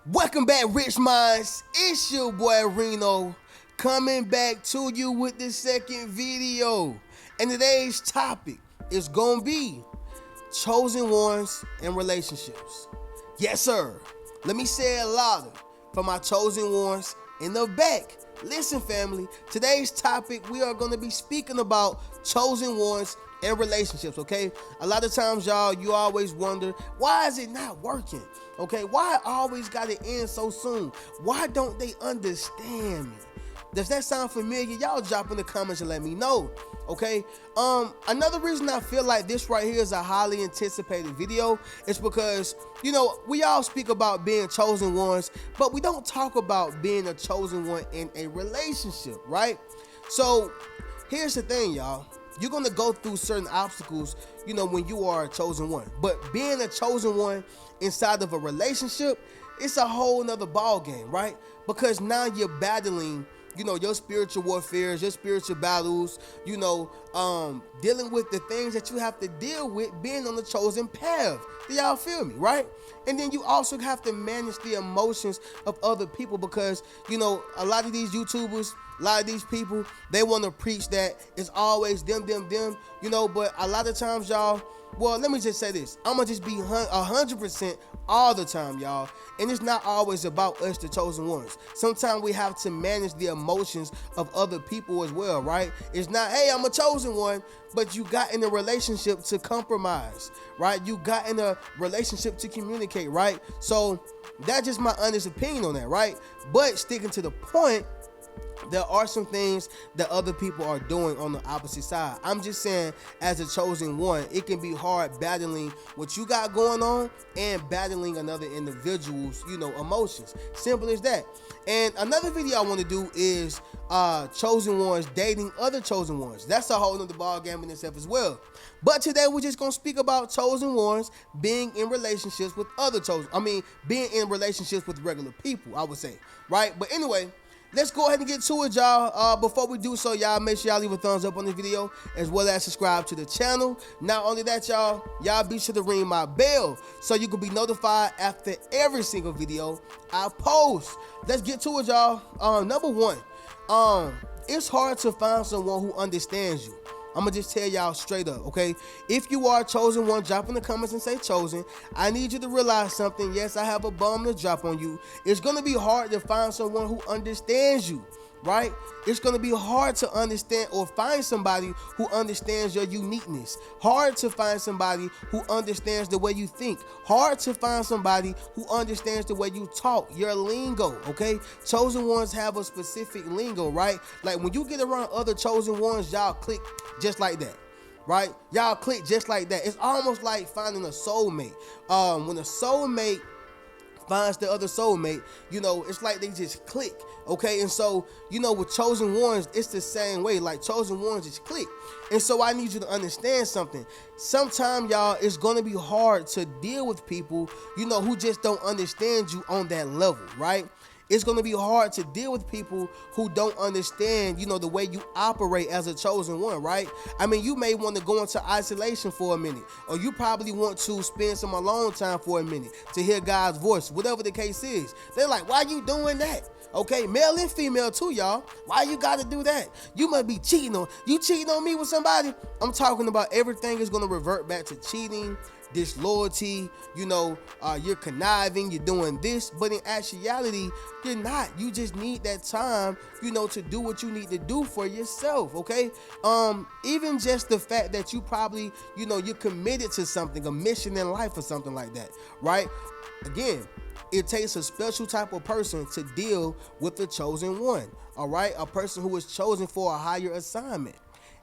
Welcome back, Rich Minds. It's your boy Reno coming back to you with the second video. And today's topic is gonna be chosen ones and relationships. Yes, sir. Let me say it louder for my chosen ones in the back. Listen, family, today's topic we are gonna be speaking about chosen ones and relationships, okay? A lot of times, y'all, you always wonder, why is it not working? Okay, why I always gotta end so soon? Why don't they understand me? Does that sound familiar? Y'all drop in the comments and let me know. Okay. Another reason I feel like this right here is a highly anticipated video is because, we all speak about being chosen ones, but we don't talk about being a chosen one in a relationship, right? So here's the thing, y'all. You're gonna go through certain obstacles, when you are a chosen one. But being a chosen one inside of a relationship, it's a whole nother ball game, right? Because now you're battling, your spiritual warfares, your spiritual battles, dealing with the things that you have to deal with being on the chosen path. Do y'all feel me, right? And then you also have to manage the emotions of other people because, a lot of these YouTubers, a lot of these people, they want to preach that it's always them, but a lot of times, y'all, well, let me just say this. I'm going to just be 100% all the time, y'all. And it's not always about us, the chosen ones. Sometimes we have to manage the emotions of other people as well, right? It's not, hey, I'm a chosen one, but you got in a relationship to compromise, right? You got in a relationship to communicate, right? So that's just my honest opinion on that, right? But sticking to the point, there are some things that other people are doing on the opposite side. I'm just saying, as a chosen one, it can be hard battling what you got going on and battling another individual's, emotions. Simple as that. And another video I want to do is chosen ones dating other chosen ones. That's a whole nother ball game in itself as well. But today we're just gonna speak about chosen ones being in relationships with being in relationships with regular people, I would say, right? But anyway, let's go ahead and get to it, y'all. Before we do so, y'all, make sure y'all leave a thumbs up on this video, as well as subscribe to the channel. Not only that, y'all be sure to ring my bell so you can be notified after every single video I post. Let's get to it, y'all. Number one, it's hard to find someone who understands you. I'm gonna just tell y'all straight up, okay? If you are a chosen one, drop in the comments and say chosen. I need you to realize something. Yes, I have a bomb to drop on you. It's gonna be hard to find someone who understands you, right? It's gonna be hard to understand or find somebody who understands your uniqueness. Hard to find somebody who understands the way you think. Hard to find somebody who understands the way you talk, your lingo, okay? Chosen ones have a specific lingo, right? Like when you get around other chosen ones, y'all click just like that, right? Y'all click just like that. It's almost like finding a soulmate. When a soulmate finds the other soulmate, it's like they just click, okay? And so, with chosen ones, it's the same way. Like chosen ones just click. And so I need you to understand something. Sometimes, y'all, it's gonna be hard to deal with people, who just don't understand you on that level, right? It's going to be hard to deal with people who don't understand, the way you operate as a chosen one, right? I mean, you may want to go into isolation for a minute, or you probably want to spend some alone time for a minute to hear God's voice, whatever the case is. They're like, why you doing that? Okay, male and female too, y'all. Why you got to do that? You must be cheating on me with somebody. I'm talking about everything is going to revert back to cheating, disloyalty, you're conniving, you're doing this, but in actuality, you're not. You just need that time, to do what you need to do for yourself, okay? Even just the fact that you probably, you're committed to something, a mission in life or something like that, right? Again, it takes a special type of person to deal with the chosen one, all right? A person who is chosen for a higher assignment.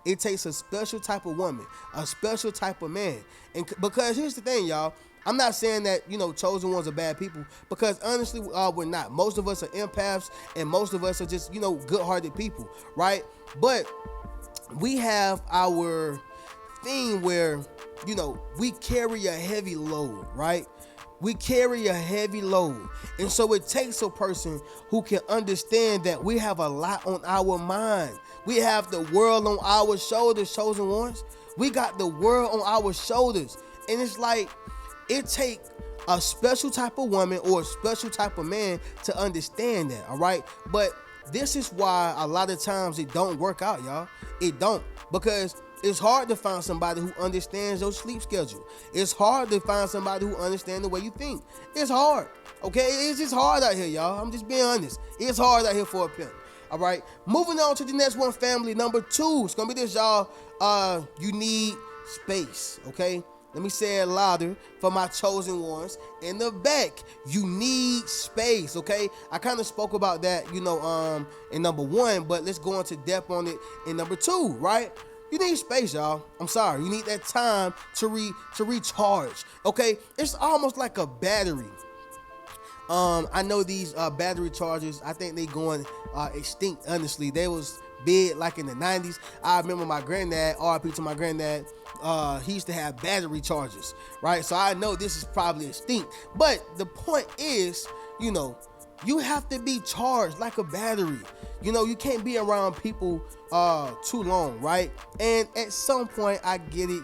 It takes a special type of woman, a special type of man. And because here's the thing, y'all, I'm not saying that, chosen ones are bad people, because honestly, we're not. Most of us are empaths, and most of us are just, good-hearted people, right? But we have our thing where, we carry a heavy load, right? We carry a heavy load. And so it takes a person who can understand that we have a lot on our mind. We have the world on our shoulders, chosen ones. We got the world on our shoulders. And it's like, it take a special type of woman or a special type of man to understand that, all right? But this is why a lot of times it don't work out, y'all. It don't, because it's hard to find somebody who understands your sleep schedule. It's hard to find somebody who understands the way you think. It's hard, okay? It's just hard out here, y'all. I'm just being honest. It's hard out here for a pimp. All right, moving on to the next one, family. Number 2, it's gonna be this, y'all. You need space, okay? Let me say it louder for my chosen ones in the back. You need space, okay? I kind of spoke about that, in number 1, but let's go into depth on it in number 2, right? You need space, y'all. I'm sorry. You need that time to recharge, okay? It's almost like a battery. I know these battery chargers, I think they going extinct, honestly. They was big like in the 90s. I remember my granddad, RIP to my granddad, he used to have battery chargers, right? So I know this is probably extinct. But the point is, you have to be charged like a battery. You can't be around people too long, right? And at some point, I get it,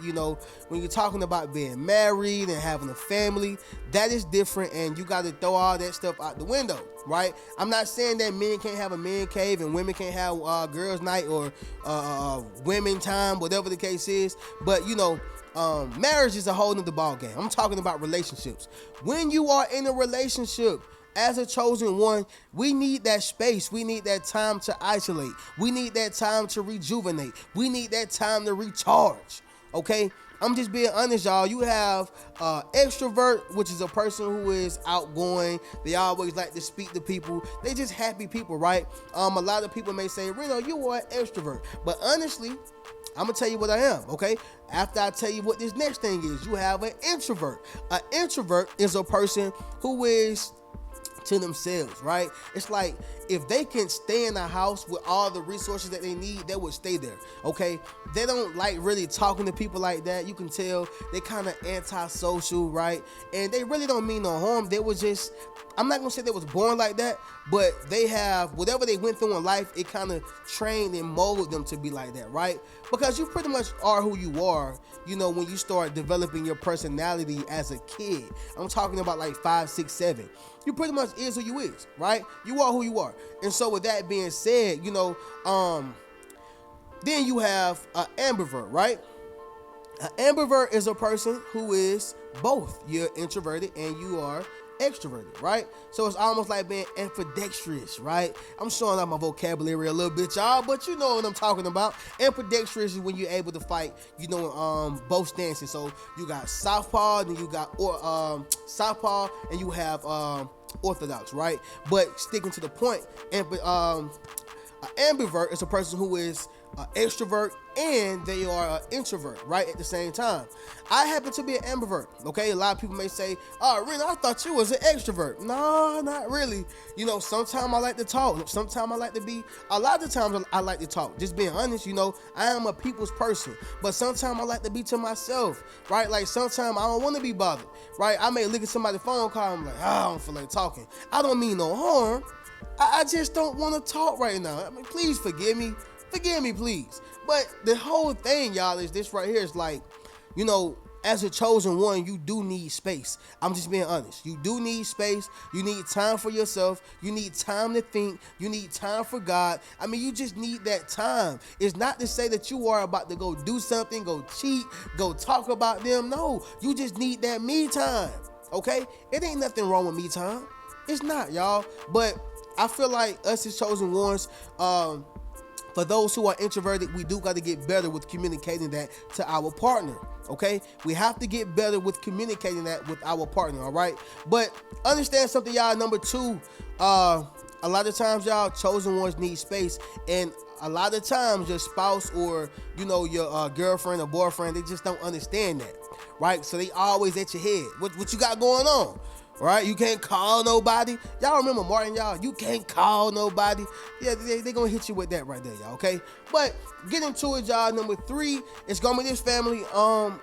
when you're talking about being married and having a family, that is different, and you got to throw all that stuff out the window, right? I'm not saying that men can't have a man cave and women can't have girls' night or women time, whatever the case is, but marriage is a whole nother ball game. I'm talking about relationships. When you are in a relationship, as a chosen one, we need that space. We need that time to isolate. We need that time to rejuvenate. We need that time to recharge, okay? I'm just being honest, y'all. You have extrovert, which is a person who is outgoing. They always like to speak to people. They just happy people, right? A lot of people may say, Reno, you are an extrovert. But honestly, I'm going to tell you what I am, okay? After I tell you what this next thing is, you have an introvert. An introvert is a person who is to themselves, right? It's like if they can stay in a house with all the resources that they need, they would stay there, okay? They don't like really talking to people like that. You can tell they kind of antisocial, right? And they really don't mean no harm. They was just, I'm not gonna say they was born like that, but they have whatever they went through in life, it kind of trained and molded them to be like that, right? Because you pretty much are who you are, when you start developing your personality as a kid. I'm talking about like 5, 6, 7. You pretty much is who you is, right? You are who you are. And so with that being said, then you have an ambivert, right? An ambivert is a person who is both. You're introverted and you are extroverted, right? So it's almost like being ambidextrous, right? I'm showing out my vocabulary a little bit, y'all, but you know what I'm talking about. Ambidextrous is when you're able to fight, both stances. So you got southpaw, then you got southpaw, and you have orthodox, right? But sticking to the point, an ambivert is a person who is an extrovert and they are an introvert, right, at the same time. I happen to be an ambivert, okay? A lot of people may say, oh, Reno, I thought you was an extrovert. No, not really. Sometimes I like to talk. Sometimes I like to be, a lot of the times I like to talk. Just being honest, I am a people's person. But sometimes I like to be to myself, right? Like sometimes I don't want to be bothered, right? I may look at somebody's phone call and I'm like, I don't feel like talking. I don't mean no harm. I just don't want to talk right now. I mean, please forgive me. Forgive me, please. But the whole thing, y'all, is this right here is like, as a chosen one, you do need space. I'm just being honest. You do need space. You need time for yourself. You need time to think. You need time for God. I mean, you just need that time. It's not to say that you are about to go do something, go cheat, go talk about them. No, you just need that me time, okay? It ain't nothing wrong with me time. It's not, y'all. But I feel like us as chosen ones, for those who are introverted, we do got to get better with communicating that to our partner, okay? We have to get better with communicating that with our partner, all right? But understand something, y'all. Number 2, a lot of times, y'all, chosen ones need space. And a lot of times, your spouse or, your girlfriend or boyfriend, they just don't understand that, right? So they always at your head. What you got going on? Right? You can't call nobody. Y'all remember Martin, y'all? You can't call nobody. Yeah, they gonna hit you with that right there, y'all, okay? But get into it, y'all. Number 3, it's gonna be this, family,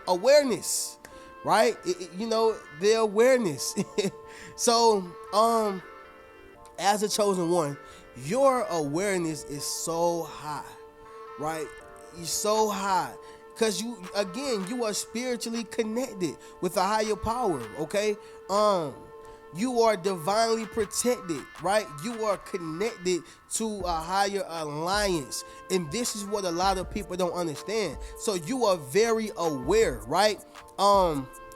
awareness, right? The awareness. So, as a chosen one, your awareness is so high, right? You're so high. because you are spiritually connected with a higher power, okay? You are divinely protected, right? You are connected to a higher alliance. And this is what a lot of people don't understand. So you are very aware, right?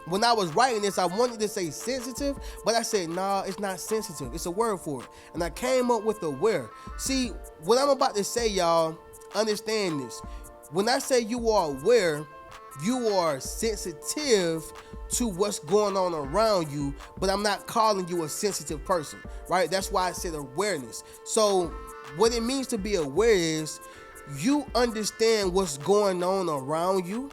When I was writing this, I wanted to say sensitive, but I said, nah, it's not sensitive. It's a word for it. And I came up with aware. See, what I'm about to say, y'all, understand this. When I say you are aware, you are sensitive to what's going on around you, but I'm not calling you a sensitive person, right? That's why I said awareness. So what it means to be aware is you understand what's going on around you,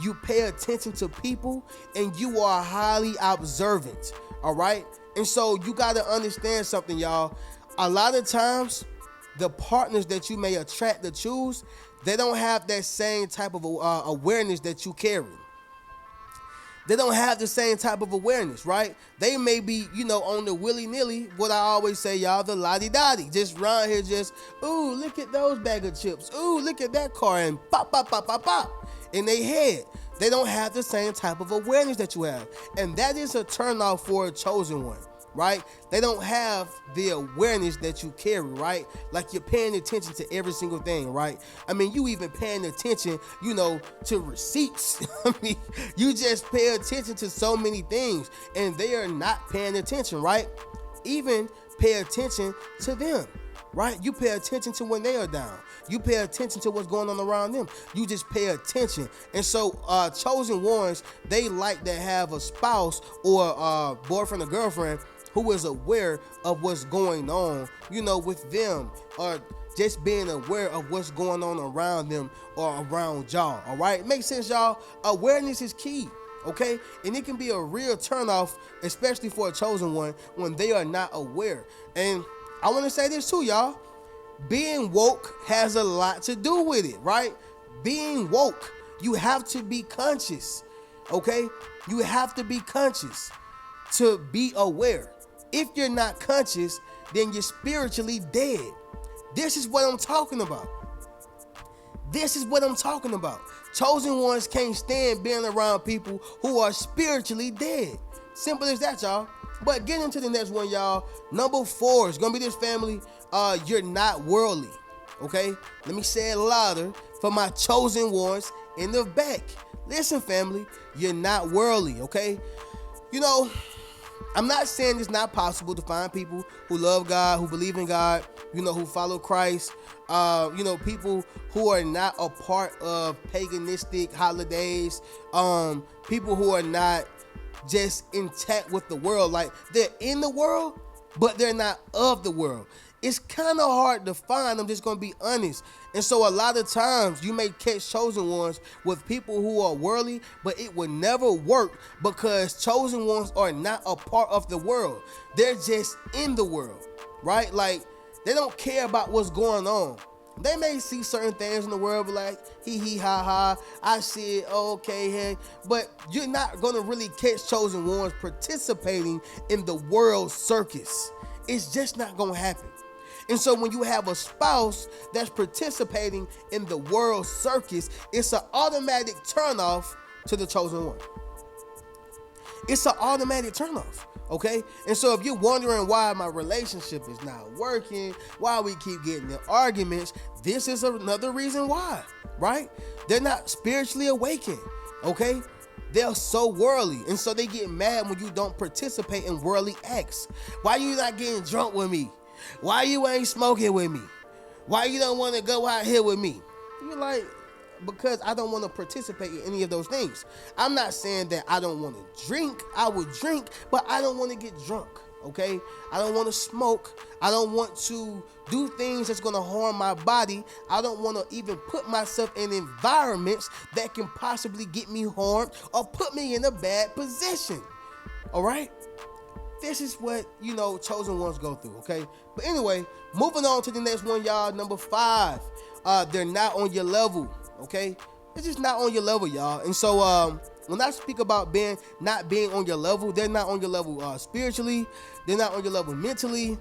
you pay attention to people, and you are highly observant, all right? And so you got to understand something, y'all. A lot of times, the partners that you may attract to choose, they don't have that same type of awareness that you carry. They don't have the same type of awareness, right? They may be, on the willy-nilly, what I always say, y'all, the lottie-dottie. Just around here, ooh, look at those bag of chips. Ooh, look at that car, and pop, pop, pop, pop, pop in their head. They don't have the same type of awareness that you have. And that is a turnoff for a chosen one, right? They don't have the awareness that you carry, right? Like you're paying attention to every single thing, right? I mean, you even paying attention, to receipts. I mean, you just pay attention to so many things, and they are not paying attention, right? Even pay attention to them, right? You pay attention to when they are down. You pay attention to what's going on around them. You just pay attention. And so chosen ones, they like to have a spouse or a boyfriend or girlfriend who is aware of what's going on, with them, or just being aware of what's going on around them or around y'all, all right? Makes sense, y'all? Awareness is key, okay? And it can be a real turnoff, especially for a chosen one, when they are not aware. And I want to say this too, y'all. Being woke has a lot to do with it, right? Being woke, you have to be conscious, okay? You have to be conscious to be aware. If you're not conscious, then you're spiritually dead. This is what I'm talking about. This is what I'm talking about. Chosen ones can't stand being around people who are spiritually dead. Simple as that, y'all. But getting into the next one, y'all. Number 4 is going to be this, family. You're not worldly, okay? Let me say it louder for my chosen ones in the back. Listen, family, you're not worldly, okay? I'm not saying it's not possible to find people who love God, who believe in God, who follow Christ, people who are not a part of paganistic holidays, people who are not just intact with the world. Like, they're in the world, but they're not of the world. It's kind of hard to find. I'm just going to be honest. And so a lot of times you may catch chosen ones with people who are worldly, but it will never work because chosen ones are not a part of the world. They're just in the world, right? Like, they don't care about what's going on. They may see certain things in the world, but like, hee ha ha, I see it, okay, hey. But you're not going to really catch chosen ones participating in the world circus. It's just not going to happen. And so when you have a spouse that's participating in the world circus, it's an automatic turnoff to the chosen one. It's an automatic turnoff, okay? And so if you're wondering why my relationship is not working, why we keep getting in arguments, this is another reason why, right? They're not spiritually awakened, okay? They're so worldly, and so they get mad when you don't participate in worldly acts. Why you not getting drunk with me? Why you ain't smoking with me? Why you don't want to go out here with me? You're like, because I don't want to participate in any of those things. I'm not saying that I don't want to drink. I would drink, but I don't want to get drunk, okay? I don't want to smoke. I don't want to do things that's going to harm my body. I don't want to even put myself in environments that can possibly get me harmed or put me in a bad position, all right? This is what, chosen ones go through, okay? But anyway, moving on to the next one, y'all. Number 5, they're not on your level, okay? It's just not on your level, y'all. And so when I speak about not being on your level, they're not on your level spiritually. They're not on your level mentally,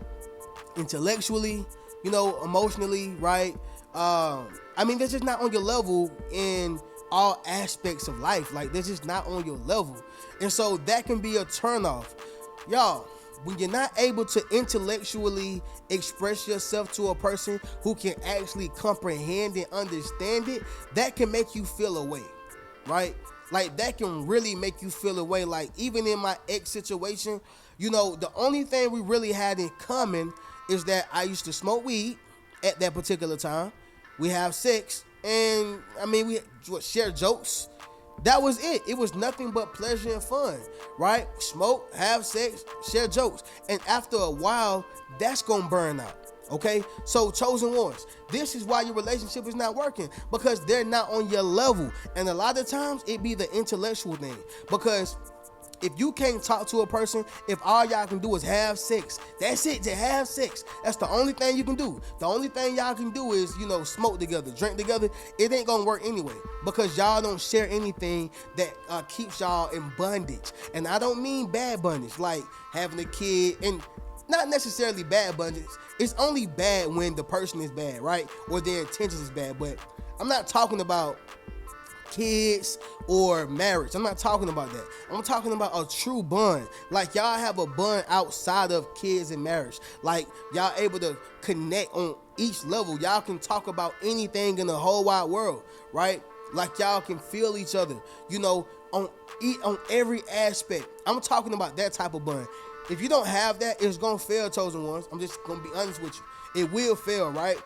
intellectually, emotionally, right? They're just not on your level in all aspects of life. Like they're just not on your level. And so that can be a turnoff. Y'all, when you're not able to intellectually express yourself to a person who can actually comprehend and understand it, that can make you feel away, right? Like that can really make you feel away. Like even in my ex situation, you know, the only thing we really had in common is that I used to smoke weed at that particular time. We have sex, and I mean, we would share jokes. That was it. It was nothing but pleasure and fun, right? Smoke, have sex, share jokes. And after a while, that's gonna burn out. Okay, so chosen ones, this is why your relationship is not working, because they're not on your level. And a lot of times it be the intellectual thing, because if you can't talk to a person, if all y'all can do is have sex, that's it, to have sex. That's the only thing you can do. The only thing y'all can do is, you know, smoke together, drink together. It ain't gonna work anyway, because y'all don't share anything that keeps y'all in bondage. And I don't mean bad bondage, like having a kid, and not necessarily bad bondage. It's only bad when the person is bad, right? Or their intentions is bad. But I'm not talking about kids or marriage. I'm not talking about that. I'm talking about a true bond. Like y'all have a bond outside of kids and marriage. Like y'all able to connect on each level. Y'all can talk about anything in the whole wide world, right? Like y'all can feel each other, you know, on every aspect. I'm talking about that type of bond. If you don't have that, it's gonna fail, chosen ones. I'm just gonna be honest with you. It will fail, right?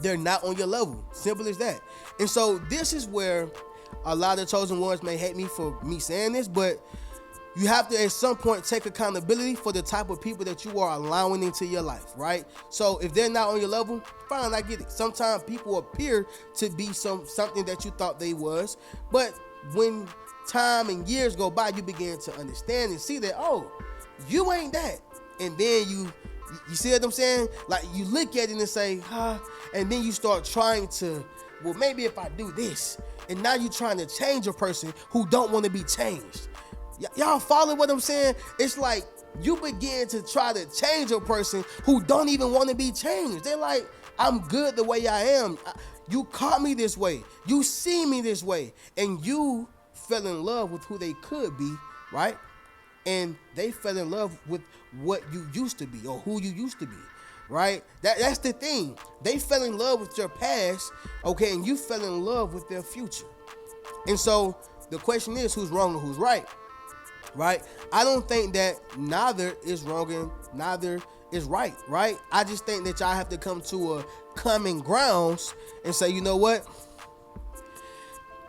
They're not on your level. Simple as that. And so this is where a lot of chosen ones may hate me for me saying this, but you have to at some point take accountability for the type of people that you are allowing into your life, right? So if they're not on your level, fine, I get it. Sometimes people appear to be something that you thought they was, but when time and years go by, you begin to understand and see that, oh, you ain't that. And then you see what I'm saying? Like you look at it and say, and then you start trying to, well, maybe if I do this, and now you're trying to change a person who don't want to be changed. Y'all follow what I'm saying? It's like you begin to try to change a person who don't even want to be changed. They're like, I'm good the way I am. You caught me this way. You see me this way. And you fell in love with who they could be, right? And they fell in love with what you used to be or who you used to be, right? That's the thing. They fell in love with your past, okay, and you fell in love with their future. And so the question is, who's wrong and who's right, right? I don't think that neither is wrong and neither is right, right? I just think that y'all have to come to a common grounds and say, you know what?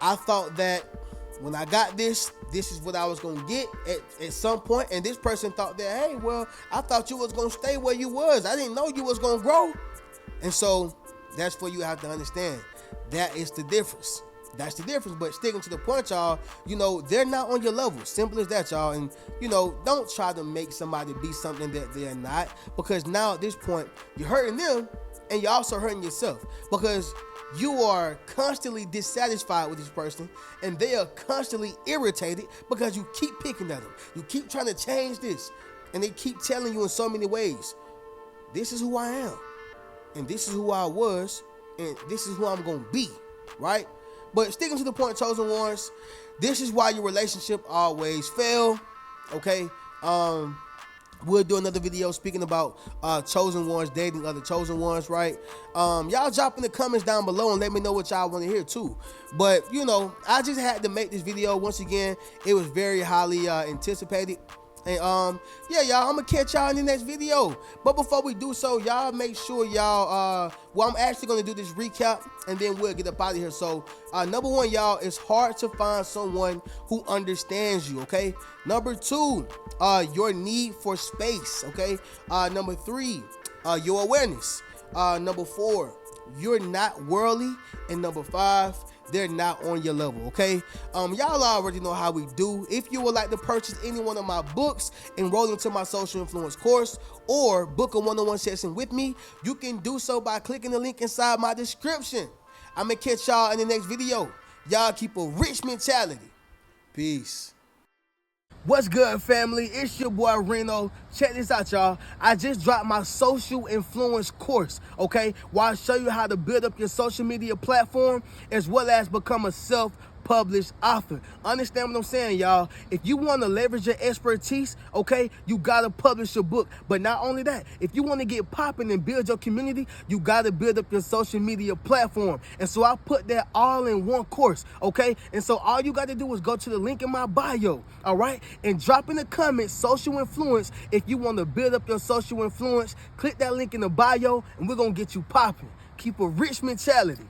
I thought that when I got this is what I was going to get at some point. And this person thought that, hey, well, I thought you was going to stay where you was. I didn't know you was going to grow. And so that's where you have to understand. That is the difference. That's the difference. But sticking to the point, y'all, you know, they're not on your level. Simple as that, y'all. And, you know, don't try to make somebody be something that they're not. Because now at this point, you're hurting them and you're also hurting yourself. Because you are constantly dissatisfied with this person and they are constantly irritated because you keep picking at them. You keep trying to change this and they keep telling you in so many ways, this is who I am and this is who I was and this is who I'm going to be, right? But sticking to the point, chosen ones, this is why your relationship always fail, okay? We'll do another video speaking about chosen ones dating other chosen ones, right? Y'all drop in the comments down below and let me know what y'all want to hear too. But, you know, I just had to make this video. Once again, it was very highly anticipated. And yeah, y'all, I'm gonna catch y'all in the next video. But before we do so, y'all make sure y'all well, I'm actually gonna do this recap and then we'll get up out of here. So number one, y'all, it's hard to find someone who understands you, okay? Number two, your need for space, okay? Number three, your awareness. Number four, you're not worldly. And number five, they're not on your level, okay? Y'all already know how we do. If you would like to purchase any one of my books, enroll into my social influence course, or book a one-on-one session with me, you can do so by clicking the link inside my description. I'm gonna catch y'all in the next video. Y'all keep a rich mentality. Peace. What's good, family? It's your boy Reno. Check this out, y'all. I just dropped my social influence course, okay? Where I show you how to build up your social media platform as well as become a self-published author. Understand what I'm saying, y'all? If you want to leverage your expertise, okay, you got to publish your book. But not only that, if you want to get popping and build your community, you got to build up your social media platform. And so I put that all in one course, okay? And so all you got to do is go to the link in my bio, all right? And drop in the comments social influence if you want to build up your social influence. Click that link in the bio and we're going to get you popping. Keep a rich mentality.